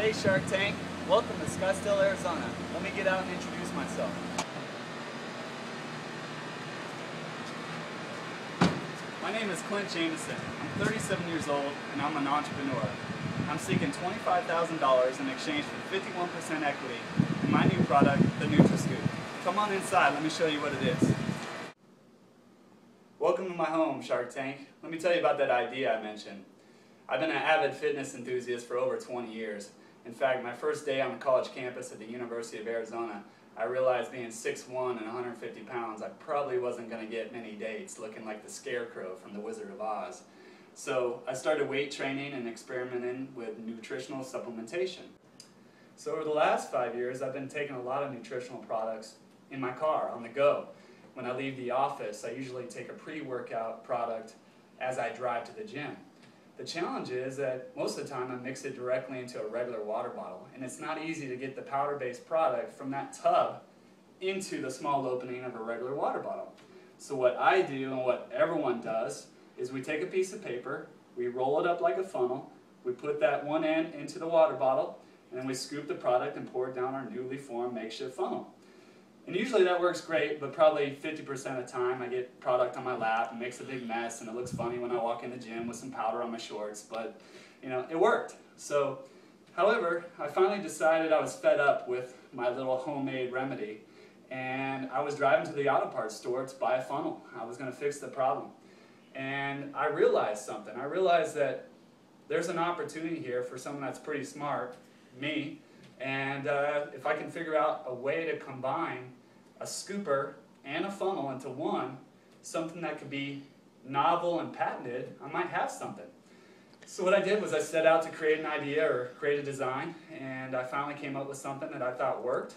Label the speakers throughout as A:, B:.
A: Hey Shark Tank, welcome to Scottsdale, Arizona. Let me get out and introduce myself. My name is Clint Jameson. I'm 37 years old and I'm an entrepreneur. I'm seeking $25,000 in exchange for 51% equity in my new product, the NutraSkup. Come on inside, let me show you what it is. Welcome to my home, Shark Tank. Let me tell you about that idea I mentioned. I've been an avid fitness enthusiast for over 20 years. In fact, my first day on the college campus at the University of Arizona, I realized being 6'1" and 150 pounds, I probably wasn't going to get many dates looking like the Scarecrow from The Wizard of Oz. So I started weight training and experimenting with nutritional supplementation. So over the last 5 years, I've been taking a lot of nutritional products in my car, on the go. When I leave the office, I usually take a pre-workout product as I drive to the gym. The challenge is that most of the time I mix it directly into a regular water bottle, and it's not easy to get the powder-based product from that tub into the small opening of a regular water bottle. So what I do, and what everyone does, is we take a piece of paper, we roll it up like a funnel, we put that one end into the water bottle, and then we scoop the product and pour it down our newly formed makeshift funnel. And usually that works great, but probably 50% of the time I get product on my lap and makes a big mess, and it looks funny when I walk in the gym with some powder on my shorts, but you know, it worked. So, however, I finally decided I was fed up with my little homemade remedy, and I was driving to the auto parts store to buy a funnel. I was going to fix the problem. And I realized something. I realized that there's an opportunity here for someone that's pretty smart, me, and if I can figure out a way to combine a scooper and a funnel into one, something that could be novel and patented, I might have something. So what I did was I set out to create an idea or create a design, and I finally came up with something that I thought worked.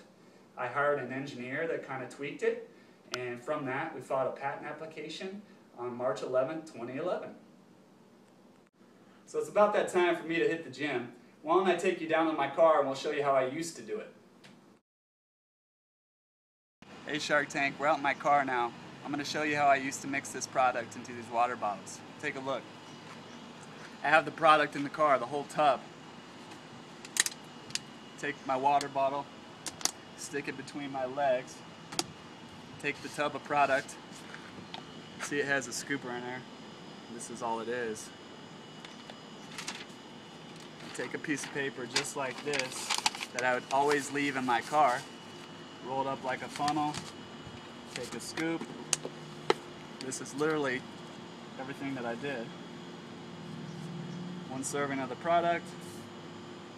A: I hired an engineer that kind of tweaked it, and from that we filed a patent application on March 11, 2011. So it's about that time for me to hit the gym. Why don't I take you down in my car and we'll show you how I used to do it. Hey Shark Tank, we're out in my car now. I'm going to show you how I used to mix this product into these water bottles. Take a look. I have the product in the car, the whole tub. Take my water bottle, stick it between my legs, take the tub of product. See, it has a scooper in there. This is all it is. Take a piece of paper just like this that I would always leave in my car, roll it up like a funnel, take a scoop. This is literally everything that I did. One serving of the product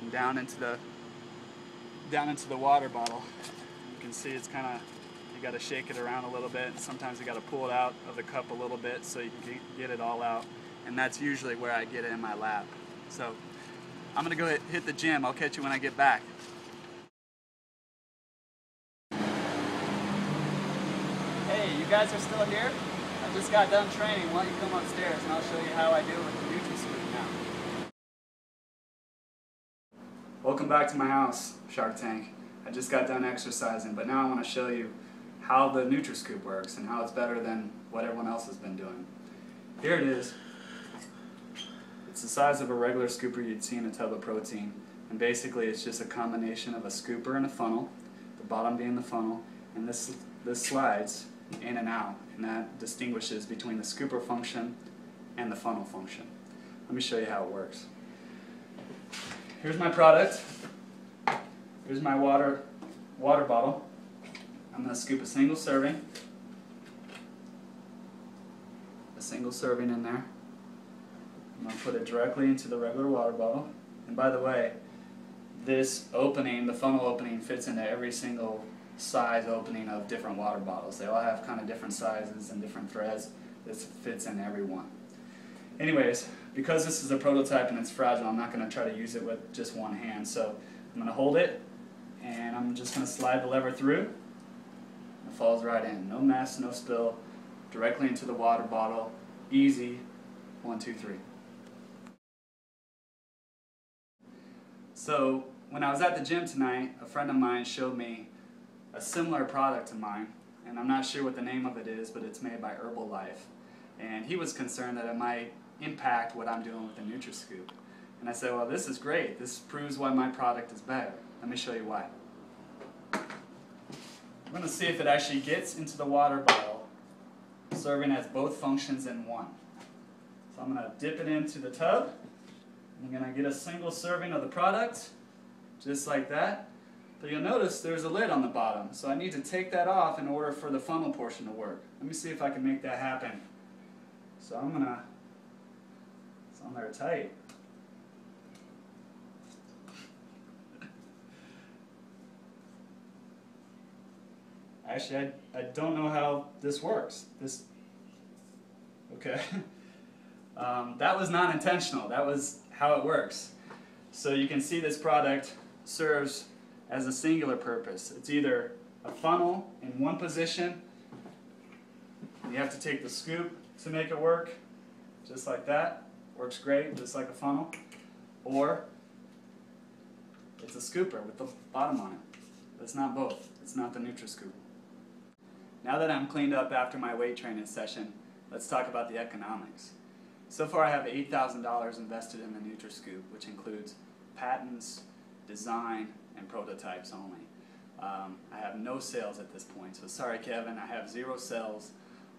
A: and down into the water bottle. You can see it's kind of, you got to shake it around a little bit. Sometimes you got to pull it out of the cup a little bit so you can get it all out. And that's usually where I get it in my lap. So I'm going to go hit the gym. I'll catch you when I get back. Hey, you guys are still here? I just got done training. Why don't you come upstairs and I'll show you how I do it with the NutraSkup now. Welcome back to my house, Shark Tank. I just got done exercising, but now I want to show you how the NutraSkup works and how it's better than what everyone else has been doing. Here it is. It's the size of a regular scooper you'd see in a tub of protein, and basically it's just a combination of a scooper and a funnel, the bottom being the funnel, and this slides in and out, and that distinguishes between the scooper function and the funnel function. Let me show you how it works. Here's my product. Here's my water bottle. I'm going to scoop a single serving in there. I'm going to put it directly into the regular water bottle. And by the way, this opening, the funnel opening, fits into every single size opening of different water bottles. They all have kind of different sizes and different threads. This fits in every one. Anyways, because this is a prototype and it's fragile, I'm not going to try to use it with just one hand. So I'm going to hold it, and I'm just going to slide the lever through. It falls right in. No mess, no spill. Directly into the water bottle. Easy. 1, 2, 3. So when I was at the gym tonight, a friend of mine showed me a similar product to mine, and I'm not sure what the name of it is, but it's made by Herbalife. And he was concerned that it might impact what I'm doing with the NutraSkup. And I said, well, this is great. This proves why my product is better. Let me show you why. We're going to see if it actually gets into the water bottle, serving as both functions in one. So I'm going to dip it into the tub. I'm going to get a single serving of the product, just like that. But you'll notice there's a lid on the bottom, so I need to take that off in order for the funnel portion to work. Let me see if I can make that happen. So I'm going to, it's on there tight. Actually, I don't know how this works. Okay. That was not intentional. That was how it works. So you can see this product serves as a singular purpose. It's either a funnel in one position. You have to take the scoop to make it work, just like that. Works great, just like a funnel. Or it's a scooper with the bottom on it. But it's not both. It's not the NutraSkup. Now that I'm cleaned up after my weight training session, let's talk about the economics. So far I have $8,000 invested in the NutraSkup, which includes patents, design, and prototypes only. I have no sales at this point, so sorry Kevin, I have 0 sales.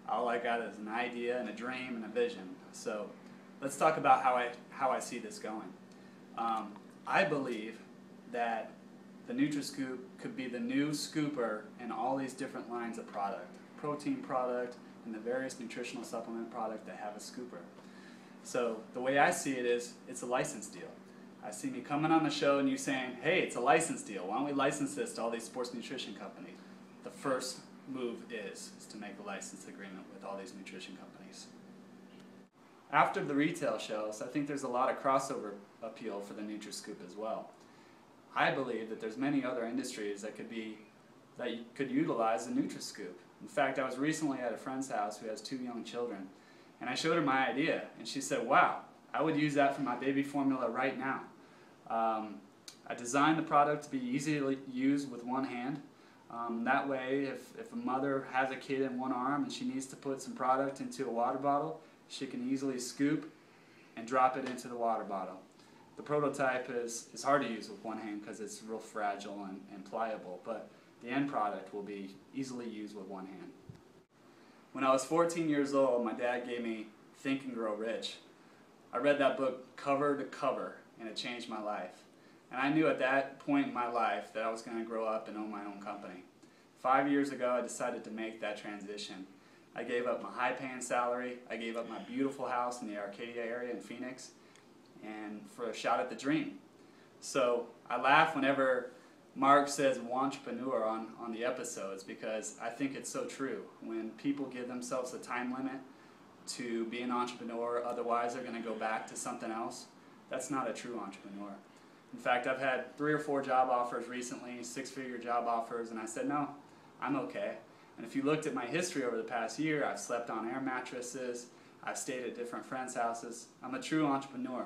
A: All I got is an idea and a dream and a vision. So let's talk about how I see this going. I believe that the NutraSkup could be the new scooper in all these different lines of product. Protein product and the various nutritional supplement product that have a scooper. So the way I see it is, it's a license deal. I see me coming on the show and you saying, hey, it's a license deal. Why don't we license this to all these sports nutrition companies? The first move is to make a license agreement with all these nutrition companies. After the retail shelves, I think there's a lot of crossover appeal for the NutraSkup as well. I believe that there's many other industries that could utilize the NutraSkup. In fact, I was recently at a friend's house who has 2 young children, and I showed her my idea, and she said, wow, I would use that for my baby formula right now. I designed the product to be easy to use with one hand. That way, if a mother has a kid in one arm and she needs to put some product into a water bottle, she can easily scoop and drop it into the water bottle. The prototype is hard to use with one hand because it's real fragile and pliable, but the end product will be easily used with one hand. When I was 14 years old, my dad gave me Think and Grow Rich. I read that book cover to cover, and it changed my life. And I knew at that point in my life that I was going to grow up and own my own company. 5 years ago, I decided to make that transition. I gave up my high-paying salary, I gave up my beautiful house in the Arcadia area in Phoenix, and for a shot at the dream. So I laugh whenever Mark says "wantrepreneur" on the episodes because I think it's so true. When people give themselves a time limit to be an entrepreneur, otherwise they're going to go back to something else, that's not a true entrepreneur. In fact, I've had 3 or 4 job offers recently, 6-figure job offers, and I said, no, I'm okay. And if you looked at my history over the past year, I've slept on air mattresses, I've stayed at different friends' houses. I'm a true entrepreneur.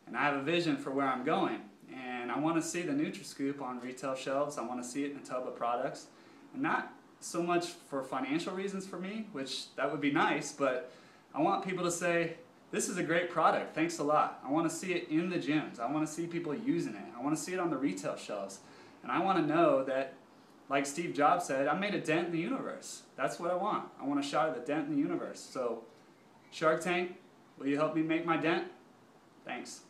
A: And I have a vision for where I'm going. And I want to see the NutraSkup on retail shelves. I want to see it in a tub of products. And not so much for financial reasons for me, which that would be nice, but I want people to say, this is a great product, thanks a lot. I want to see it in the gyms. I want to see people using it. I want to see it on the retail shelves. And I want to know that, like Steve Jobs said, I made a dent in the universe. That's what I want. I want a shot at the dent in the universe. So, Shark Tank, will you help me make my dent? Thanks.